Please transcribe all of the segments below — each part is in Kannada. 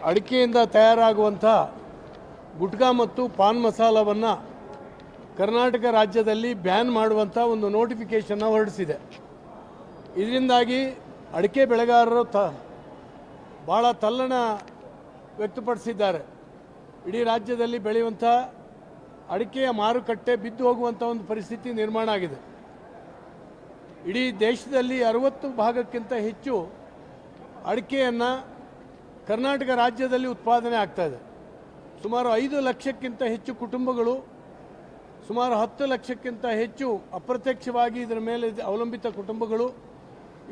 ಅಡಿಕೆಯಿಂದ ತಯಾರಾಗುವಂಥ ಗುಟ್ಕಾ ಮತ್ತು ಪಾನ್ ಮಸಾಲವನ್ನು ಕರ್ನಾಟಕ ರಾಜ್ಯದಲ್ಲಿ ಬ್ಯಾನ್ ಮಾಡುವಂಥ ಒಂದು ನೋಟಿಫಿಕೇಷನ್ನ ಹೊರಡಿಸಿದೆ. ಇದರಿಂದಾಗಿ ಅಡಿಕೆ ಬೆಳೆಗಾರರು ಭಾಳ ತಲ್ಲಣ ವ್ಯಕ್ತಪಡಿಸಿದ್ದಾರೆ. ಇಡೀ ರಾಜ್ಯದಲ್ಲಿ ಬೆಳೆಯುವಂಥ ಅಡಿಕೆಯ ಮಾರುಕಟ್ಟೆ ಬಿದ್ದು ಹೋಗುವಂಥ ಒಂದು ಪರಿಸ್ಥಿತಿ ನಿರ್ಮಾಣ ಆಗಿದೆ. ಇಡೀ ದೇಶದಲ್ಲಿ 60 ಭಾಗಕ್ಕಿಂತ ಹೆಚ್ಚು ಅಡಿಕೆಯನ್ನು ಕರ್ನಾಟಕ ರಾಜ್ಯದಲ್ಲಿ ಉತ್ಪಾದನೆ ಆಗ್ತಾಯಿದೆ. ಸುಮಾರು 5 ಲಕ್ಷಕ್ಕಿಂತ ಹೆಚ್ಚು ಕುಟುಂಬಗಳು, ಸುಮಾರು 10 ಲಕ್ಷಕ್ಕಿಂತ ಹೆಚ್ಚು ಅಪ್ರತ್ಯಕ್ಷವಾಗಿ ಇದರ ಮೇಲೆ ಅವಲಂಬಿತ ಕುಟುಂಬಗಳು,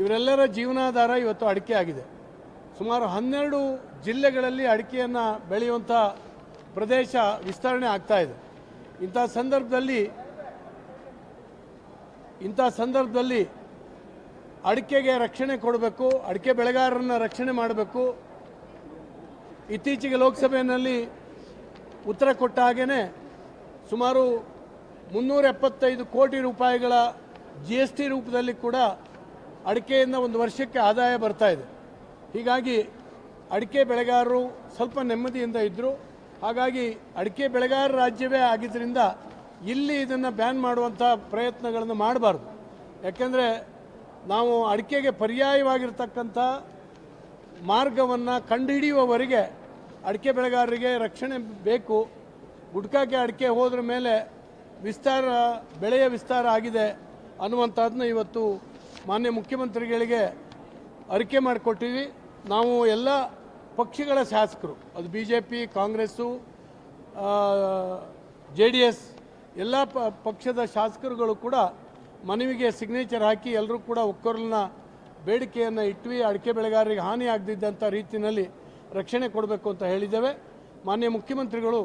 ಇವರೆಲ್ಲರ ಜೀವನಾಧಾರ ಇವತ್ತು ಅಡಿಕೆ ಆಗಿದೆ. ಸುಮಾರು 12 ಜಿಲ್ಲೆಗಳಲ್ಲಿ ಅಡಿಕೆಯನ್ನು ಬೆಳೆಯುವಂಥ ಪ್ರದೇಶ ವಿಸ್ತರಣೆ ಆಗ್ತಾಯಿದೆ. ಇಂಥ ಸಂದರ್ಭದಲ್ಲಿ ಅಡಿಕೆಗೆ ರಕ್ಷಣೆ ಕೊಡಬೇಕು, ಅಡಿಕೆ ಬೆಳೆಗಾರರನ್ನು ರಕ್ಷಣೆ ಮಾಡಬೇಕು. ಇತ್ತೀಚೆಗೆ ಲೋಕಸಭೆಯಲ್ಲಿ ಉತ್ತರ ಕೊಟ್ಟ ಹಾಗೆಯೇ ಸುಮಾರು 375 ಕೋಟಿ ರೂಪಾಯಿಗಳ GST ರೂಪದಲ್ಲಿ ಕೂಡ ಅಡಿಕೆಯಿಂದ ಒಂದು ವರ್ಷಕ್ಕೆ ಆದಾಯ ಬರ್ತಾ ಇದೆ. ಹೀಗಾಗಿ ಅಡಿಕೆ ಬೆಳೆಗಾರರು ಸ್ವಲ್ಪ ನೆಮ್ಮದಿಯಿಂದ ಇದ್ದರು. ಹಾಗಾಗಿ ಅಡಿಕೆ ಬೆಳೆಗಾರ ರಾಜ್ಯವೇ ಆಗಿದ್ದರಿಂದ ಇಲ್ಲಿ ಇದನ್ನು ಬ್ಯಾನ್ ಮಾಡುವಂಥ ಪ್ರಯತ್ನಗಳನ್ನು ಮಾಡಬಾರ್ದು. ಯಾಕೆಂದರೆ ನಾವು ಅಡಿಕೆಗೆ ಪರ್ಯಾಯವಾಗಿರ್ತಕ್ಕಂಥ ಮಾರ್ಗವನ್ನು ಕಂಡುಹಿಡಿಯುವವರೆಗೆ ಅಡಿಕೆ ಬೆಳೆಗಾರರಿಗೆ ರಕ್ಷಣೆ ಬೇಕು. ಗುಟ್ಕಾಗೆ ಅಡಿಕೆ ಹೋದ್ರ ಮೇಲೆ ಬೆಳೆಯ ವಿಸ್ತಾರ ಆಗಿದೆ ಅನ್ನುವಂಥದ್ದನ್ನ ಇವತ್ತು ಮಾನ್ಯ ಮುಖ್ಯಮಂತ್ರಿಗಳಿಗೆ ಅರಿಕೆ ಮಾಡಿಕೊಟ್ಟಿವಿ. ನಾವು ಎಲ್ಲ ಪಕ್ಷಗಳ ಶಾಸಕರು, ಅದು BJP, ಕಾಂಗ್ರೆಸ್ಸು, JDS ಎಲ್ಲ ಪಕ್ಷದ ಶಾಸಕರುಗಳು ಕೂಡ ಮನವಿಗೆ ಸಿಗ್ನೇಚರ್ ಹಾಕಿ ಎಲ್ಲರೂ ಕೂಡ ಒಕ್ಕೊರಲಿನ ಬೇಡಿಕೆಯನ್ನು ಇಟ್ವಿ. ಅಡಿಕೆ ಬೆಳೆಗಾರರಿಗೆ ಹಾನಿ ಆಗದಿದ್ದಂಥ ರೀತಿಯಲ್ಲಿ ರಕ್ಷಣೆ ಕೊಡಬೇಕು ಅಂತ ಹೇಳಿದ್ದೇವೆ. ಮಾನ್ಯ ಮುಖ್ಯಮಂತ್ರಿಗಳು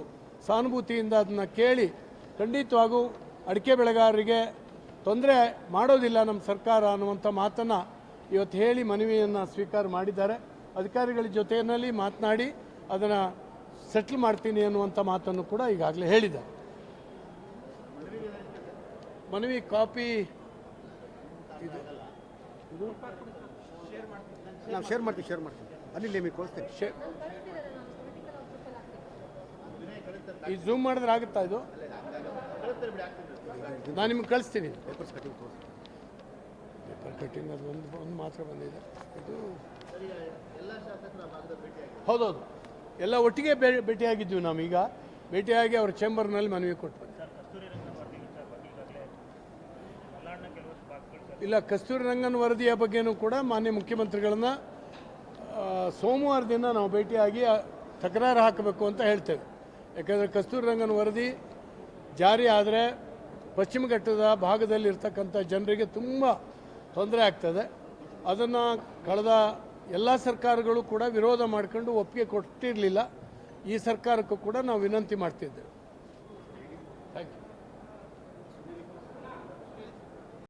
ಸಾನುಭೂತಿಯಿಂದ ಅದನ್ನು ಕೇಳಿ ಖಂಡಿತವಾಗೂ ಅಡಿಕೆ ಬೆಳೆಗಾರರಿಗೆ ತೊಂದರೆ ಮಾಡೋದಿಲ್ಲ ನಮ್ಮ ಸರ್ಕಾರ ಅನ್ನುವಂಥ ಮಾತನ್ನು ಇವತ್ತು ಹೇಳಿ ಮನವಿಯನ್ನು ಸ್ವೀಕಾರ ಮಾಡಿದ್ದಾರೆ. ಅಧಿಕಾರಿಗಳ ಜೊತೆಯಲ್ಲಿ ಮಾತನಾಡಿ ಅದನ್ನು ಸೆಟ್ಲ್ ಮಾಡ್ತೀನಿ ಅನ್ನುವಂಥ ಮಾತನ್ನು ಕೂಡ ಈಗಾಗಲೇ ಹೇಳಿದ್ದಾರೆ. ಮನವಿ ಕಾಪಿ ಇದು ನಾವು ಶೇರ್ ಮಾಡ್ತೀವಿ ಅಲ್ಲಿ ನಿಮಗೆ ಕೊಡ್ತೀನಿ. ಈ ಝೂಮ್ ಮಾಡಿದ್ರೆ ಆಗುತ್ತಾ? ಇದು ನಾನು ನಿಮ್ಗೆ ಕಳಿಸ್ತೀನಿ. ಪೇಪರ್ ಕಟ್ಟಿಂಗ್ ಅದು ಒಂದು ಮಾತ್ರ ಬಂದಿದೆ. ಇದು ಹೌದೌದು, ಎಲ್ಲ ಒಟ್ಟಿಗೆ ಭೇಟಿಯಾಗಿದ್ವಿ. ನಾವೀಗ ಭೇಟಿಯಾಗಿ ಅವ್ರ ಚೇಂಬರ್ನಲ್ಲಿ ಮನವಿ ಕೊಟ್ಟು ಇಲ್ಲ, ಕಸ್ತೂರಿ ರಂಗನ್ ವರದಿಯ ಬಗ್ಗೆನೂ ಕೂಡ ಮಾನ್ಯ ಮುಖ್ಯಮಂತ್ರಿಗಳನ್ನ ಸೋಮವಾರ ದಿನ ನಾವು ಭೇಟಿಯಾಗಿ ತಕರಾರು ಹಾಕಬೇಕು ಅಂತ ಹೇಳ್ತೇವೆ. ಯಾಕಂದರೆ ಕಸ್ತೂರಿ ರಂಗನ್ ವರದಿ ಜಾರಿ ಆದರೆ ಪಶ್ಚಿಮ ಘಟ್ಟದ ಭಾಗದಲ್ಲಿ ಇರ್ತಕ್ಕಂಥ ಜನರಿಗೆ ತುಂಬ ತೊಂದರೆ ಆಗ್ತದೆ. ಅದನ್ನು ಕಳೆದ ಎಲ್ಲ ಸರ್ಕಾರಗಳು ಕೂಡ ವಿರೋಧ ಮಾಡ್ಕೊಂಡು ಒಪ್ಪಿಗೆ ಕೊಟ್ಟಿರಲಿಲ್ಲ. ಈ ಸರ್ಕಾರಕ್ಕೂ ಕೂಡ ನಾವು ವಿನಂತಿ ಮಾಡ್ತಿದ್ದೇವೆ. Thank you.